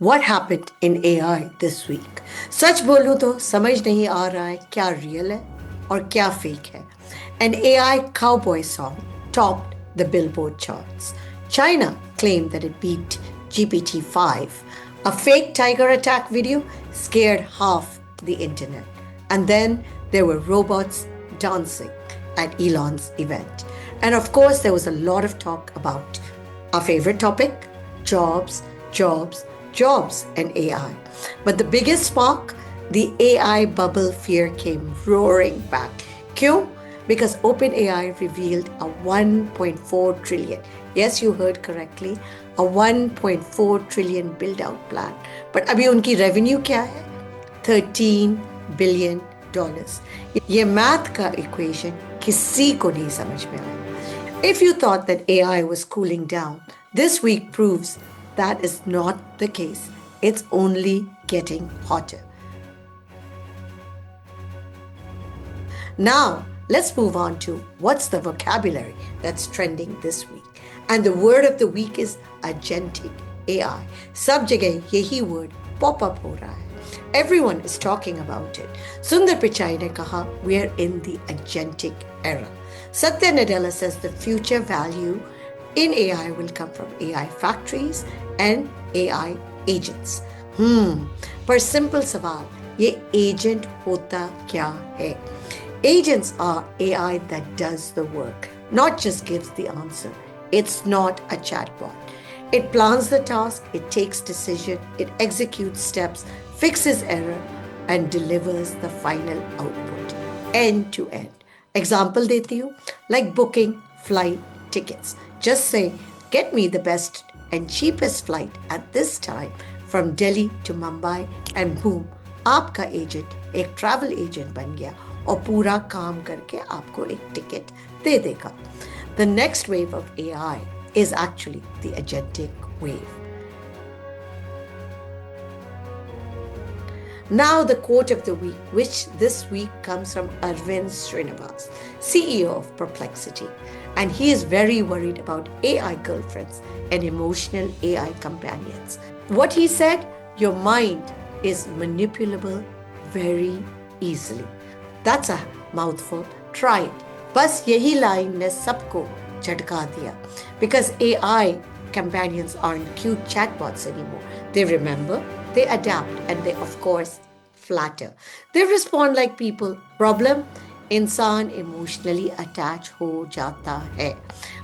What happened in AI this week? सच बोलूं तो समझ नहीं आ रहा है क्या रियल है और क्या फेक है. An AI cowboy song topped the Billboard charts. China claimed that it beat GPT-5. A fake tiger attack video scared half the internet. And then there were robots dancing at Elon's event. And of course, there was a lot of talk about our favorite topic: jobs, jobs, jobs, and AI. But the biggest spark, the AI bubble fear came roaring back. Kyun? Because OpenAI revealed a 1.4 trillion, yes, you heard correctly, a 1.4 trillion build-out plan. But abhi unki revenue kya hai? $13 billion. ये math का equation किसी को नहीं समझ में आया. If you thought that AI was cooling down, this week proves that is not the case. It's only getting hotter. Now, let's move on to what's the vocabulary that's trending this week. And the word of the week is agentic AI. सब जगह यही word pop up हो रहा है. Everyone is talking about it. Sundar Pichai ने कहा, we are in the agentic era. Satya Nadella says the future value in AI will come from AI factories and AI agents. पर simple सवाल, ये agent होता क्या है? Agents are AI that does the work, not just gives the answer. It's not a chatbot. It plans the task, it takes decision, it executes steps, fixes error, and delivers the final output, end to end. Example देती हूँ, like booking flight tickets. Just say, get me the best and cheapest flight at this time from Delhi to Mumbai, and boom, आपका agent एक travel agent बन गया और पूरा काम करके आपको एक टिकट दे देगा. The next wave of AI is actually the agentic wave. Now the quote of the week, which this week comes from Arvind Srinivas, CEO of Perplexity. And he is very worried about AI girlfriends and emotional AI companions. What he said, your mind is manipulable very easily. That's a mouthful. Try it. बस यही line ने सबको झटका दिया. Because AI companions aren't cute chatbots anymore. They remember, they adapt, and they, of course, flatter. They respond like people. Problem? इंसान emotionally attached हो जाता है.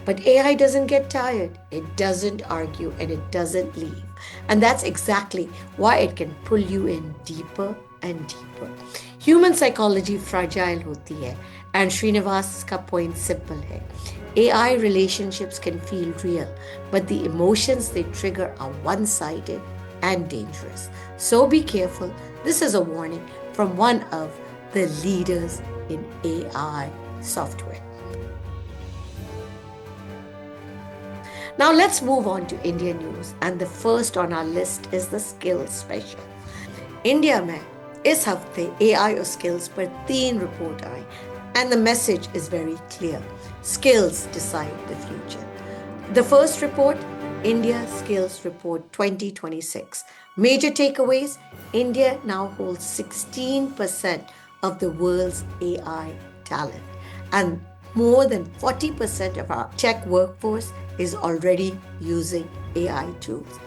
But AI doesn't get tired. It doesn't argue, and it doesn't leave. And that's exactly why it can pull you in deeper and deeper. Human psychology fragile होती है. And Srinivas का point simple है. AI relationships can feel real, but the emotions they trigger are one-sided and dangerous. So be careful. This is a warning from one of the leaders in AI software. Now let's move on to India news, and the first on our list is the skills special. India में इस हफ्ते AI और skills पर 3 report I, and the message is very clear. Skills decide the future. The first report, India Skills Report 2026. Major takeaways, India now holds 16% of the world's AI talent, and more than 40% of our tech workforce is already using AI tools.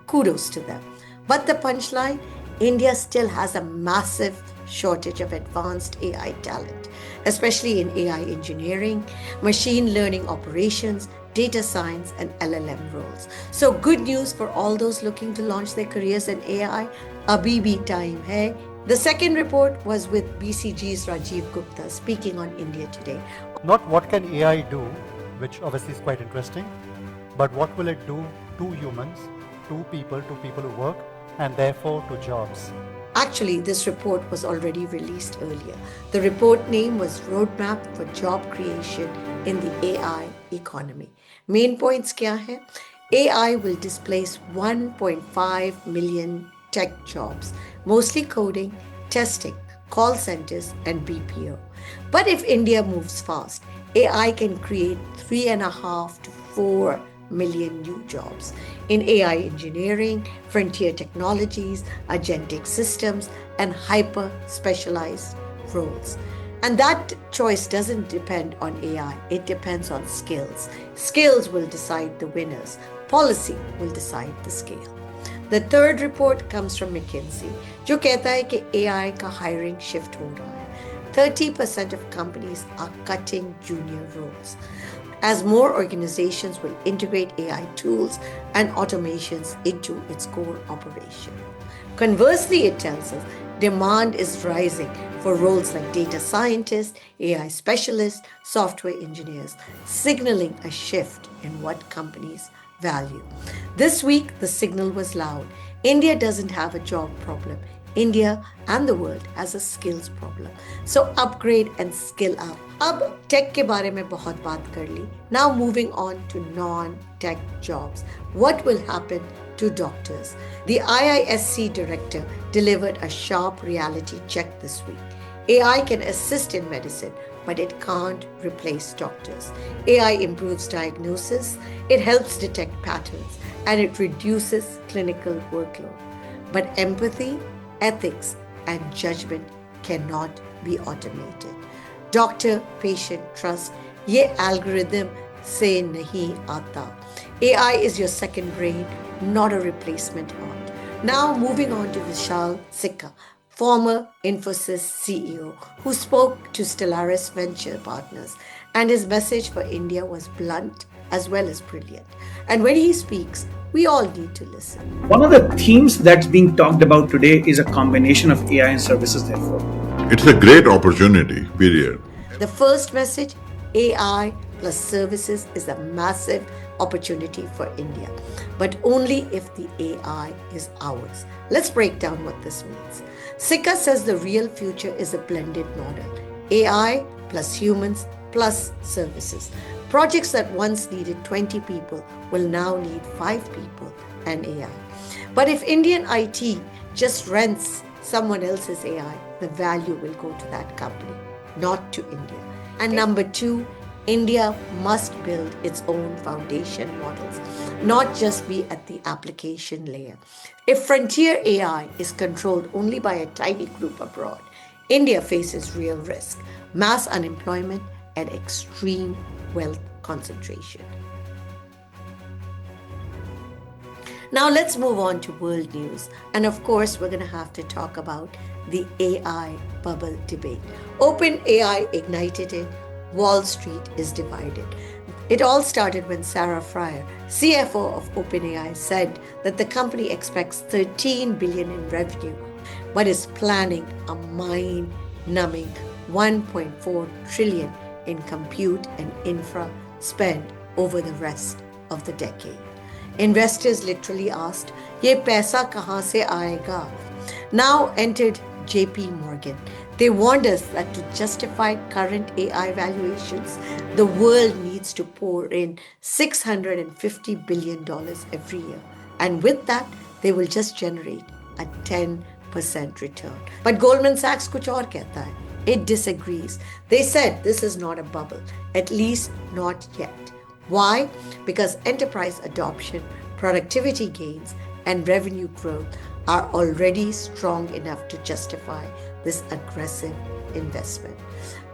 Kudos to them. But the punchline, India still has a massive shortage of advanced AI talent, especially in AI engineering, machine learning operations, data science, and LLM roles. So good news for all those looking to launch their careers in AI. Abhi bhi time hai. The second report was with BCG's Rajiv Gupta speaking on India Today. Not what can AI do, which obviously is quite interesting, but what will it do to humans, to people who work, and therefore to jobs. Actually, this report was already released earlier. The report name was Roadmap for Job Creation in the AI Economy. Main points kya hai? AI will displace 1.5 million tech jobs, mostly coding, testing, call centers, and BPO. But if India moves fast, AI can create 3.5 to 4 million new jobs in AI engineering, frontier technologies, agentic systems, and hyper specialized roles. And that choice doesn't depend on AI, it depends on skills. Skills will decide the winners, policy will decide the scale. The third report comes from McKinsey, जो कहता है कि AI का hiring shift हो रहा है. 30% of companies are cutting junior roles, as more organizations will integrate AI tools and automations into its core operation. Conversely, it tells us demand is rising for roles like data scientists, AI specialists, software engineers, signaling a shift in what companies value. This week, the signal was loud. India doesn't have a job problem. India and the world has a skills problem. So upgrade and skill up. अब tech के बारे में बहुत बात कर ली. Now moving on to non-tech jobs. What will happen to doctors? The IISc director delivered a sharp reality check this week. AI can assist in medicine, but it can't replace doctors. AI improves diagnosis, it helps detect patterns, and it reduces clinical workload. But empathy, ethics, and judgment cannot be automated. Doctor-patient trust, ये algorithm से नहीं आता. AI is your second brain, not a replacement heart. Now moving on to Vishal Sikka, former Infosys CEO, who spoke to Stellaris Venture Partners, and his message for India was blunt as well as brilliant. And when he speaks, we all need to listen. One of the themes that's being talked about today is a combination of AI and services, therefore. It's a great opportunity, period. The first message, AI plus services is a massive opportunity for India, but only if the AI is ours. Let's break down what this means. Sikka says the real future is a blended model, AI plus humans plus services. Projects that once needed 20 people will now need 5 people and AI. But if Indian IT just rents someone else's AI, the value will go to that company, not to India. And number 2, India must build its own foundation models, not just be at the application layer. If frontier AI is controlled only by a tiny group abroad, India faces real risk, mass unemployment, and extreme wealth concentration. Now let's move on to world news. And of course, we're going to have to talk about the AI bubble debate. OpenAI ignited it. Wall Street is divided. It all started when Sarah Friar, CFO of OpenAI, said that the company expects $13 billion in revenue, but is planning a mind-numbing $1.4 trillion in compute and infra spend over the rest of the decade. Investors literally asked, "Ye paisa kahan se aayega?" Now entered JP Morgan. They warned us that to justify current AI valuations, the world needs to pour in $650 billion every year. And with that, they will just generate a 10% return. But Goldman Sachs kuch aur kehta hai. It disagrees. They said this is not a bubble, at least not yet. Why? Because enterprise adoption, productivity gains, and revenue growth are already strong enough to justify this aggressive investment.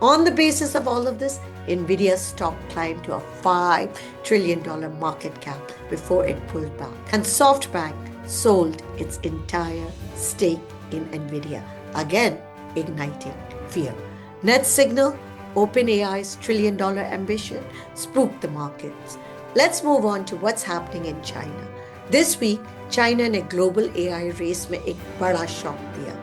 On the basis of all of this, NVIDIA's stock climbed to a $5 trillion market cap before it pulled back. And SoftBank sold its entire stake in NVIDIA, again igniting fear. Net signal, OpenAI's $1 trillion ambition spooked the markets. Let's move on to what's happening in China. This week, China ने global AI race में एक बड़ा shock दिया.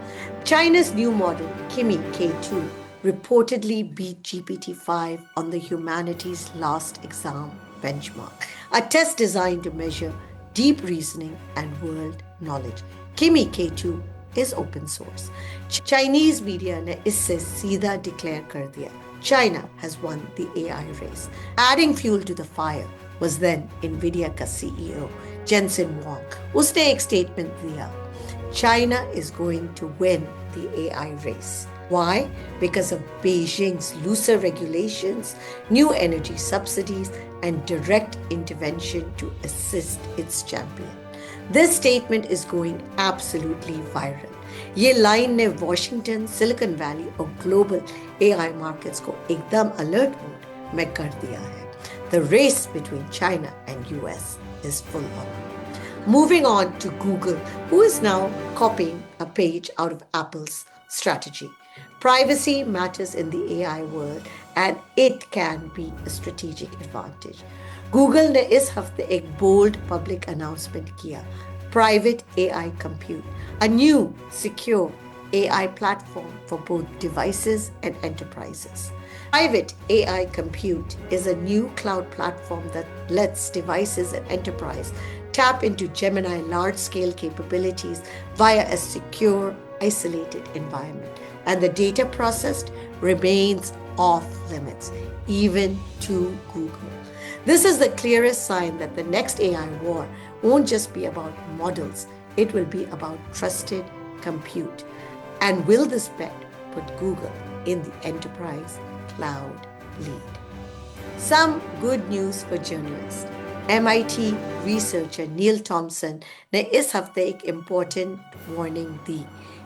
China's new model, Kimi K2, reportedly beat GPT-5 on the humanities last exam benchmark, a test designed to measure deep reasoning and world knowledge. Kimi K2 is open source. Chinese media ने इससे सीधा declare कर दिया. China has won the AI race. Adding fuel to the fire was then NVIDIA का CEO, Jensen Huang. उसने एक statement दिया, China is going to win the AI race. Why? Because of Beijing's looser regulations, new energy subsidies, and direct intervention to assist its champion. This statement is going absolutely viral. ये line ने Washington, silicon valley और global AI markets को एकदम alert mode में कर दिया है. The race between China and US is full on. Moving on to Google, who is now copying a page out of Apple's strategy. Privacy matters in the AI world and it can be a strategic advantage. Google ने इस हफ्ते एक bold public announcement किया. Private AI Compute, a new secure AI platform for both devices and enterprises. Private AI Compute is a new cloud platform that lets devices and enterprise tap into Gemini large-scale capabilities via a secure, isolated environment. And the data processed remains off limits, even to Google. This is the clearest sign that the next AI war won't just be about models, it will be about trusted compute. And will this bet put Google in the enterprise cloud lead? Some good news for journalists. MIT researcher Neil Thompson ने इस हफ्ते एक important warning the.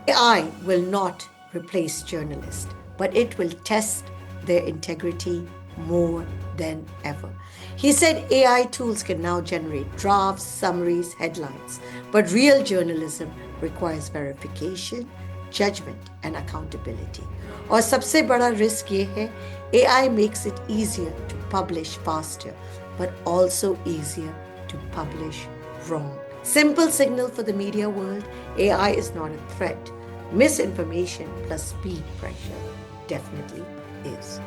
AI will not replace journalists, but it will test their integrity more than ever. He said AI tools can now generate drafts, summaries, headlines, but real journalism requires verification, judgment, and accountability. और सबसे बड़ा risk ये है, AI makes it easier to publish faster, but also easier to publish wrong. Simple signal for the media world, AI is not a threat. Misinformation plus speed pressure definitely is.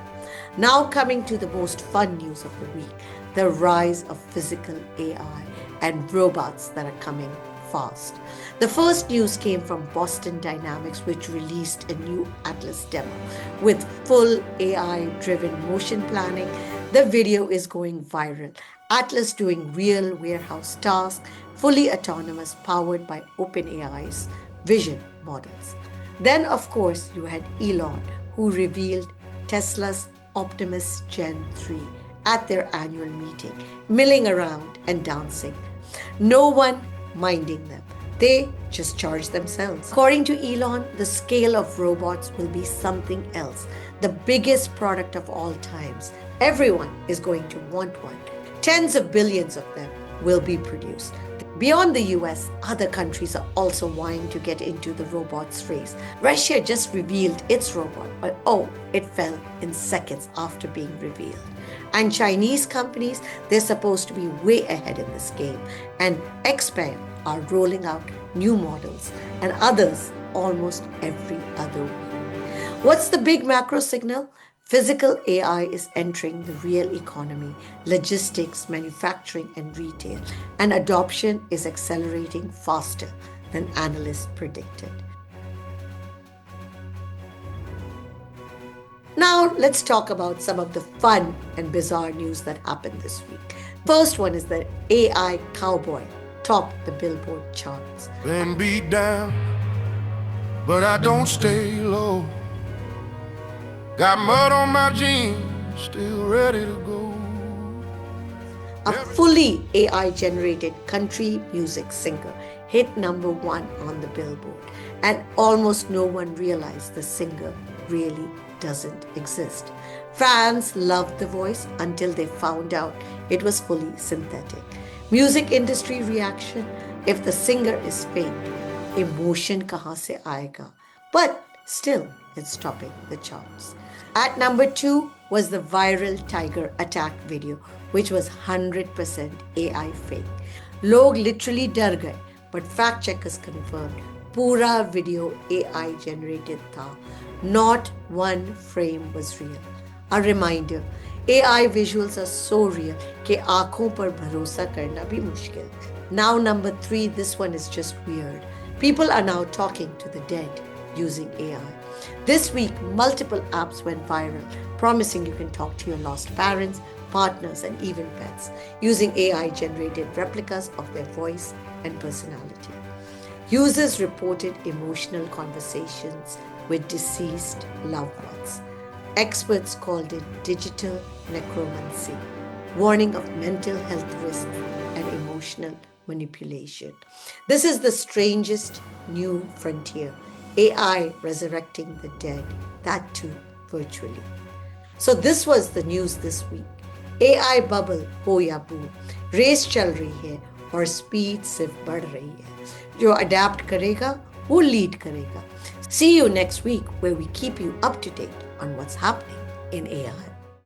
Now coming to the most fun news of the week, the rise of physical AI and robots that are coming fast. The first news came from Boston Dynamics, which released a new Atlas demo with full AI-driven motion planning. The video is going viral. Atlas doing real warehouse tasks, fully autonomous, powered by OpenAI's vision models. Then, of course, you had Elon, who revealed Tesla's Optimus Gen 3 at their annual meeting, milling around and dancing. No one minding them. They just charge themselves. According to Elon, the scale of robots will be something else, the biggest product of all times. Everyone is going to want one. Tens of billions of them will be produced. Beyond the US, other countries are also vying to get into the robots race. Russia just revealed its robot, but it fell in seconds after being revealed. And Chinese companies, they're supposed to be way ahead in this game. And XPeng are rolling out new models, and others almost every other week. What's the big macro signal? Physical AI is entering the real economy, logistics, manufacturing, and retail, and adoption is accelerating faster than analysts predicted. Now, let's talk about some of the fun and bizarre news that happened this week. First one is that AI cowboy topped the Billboard charts. Been beat down, but I don't stay low. Got mud on my jeans, still ready to go. A fully AI-generated country music singer hit number 1 on the Billboard, and almost no one realized the singer really doesn't exist. Fans loved the voice until they found out it was fully synthetic. Music industry reaction: if the singer is fake, emotion kahan se aayega? But still, it's topping the charts. At number 2 was the viral tiger attack video, which was 100% AI fake. Log literally dar gaye, but fact checkers confirmed pura video AI generated tha. Not one frame was real. A reminder, AI visuals are so real कि आँखों पर भरोसा करना भी मुश्किल. Now number 3, this one is just weird. People are now talking to the dead using AI. This week, multiple apps went viral, promising you can talk to your lost parents, partners, and even pets, using AI-generated replicas of their voice and personality. Users reported emotional conversations, with deceased loved ones. Experts called it digital necromancy, warning of mental health risks and emotional manipulation. This is the strangest new frontier, AI resurrecting the dead, that too virtually. So this was the news this week. AI bubble हो या boom, race चल रही है और speed सिर्फ बढ़ रही है. जो अडेप्ट करेगा वो लीड करेगा. See you next week where we keep you up to date on what's happening in AI.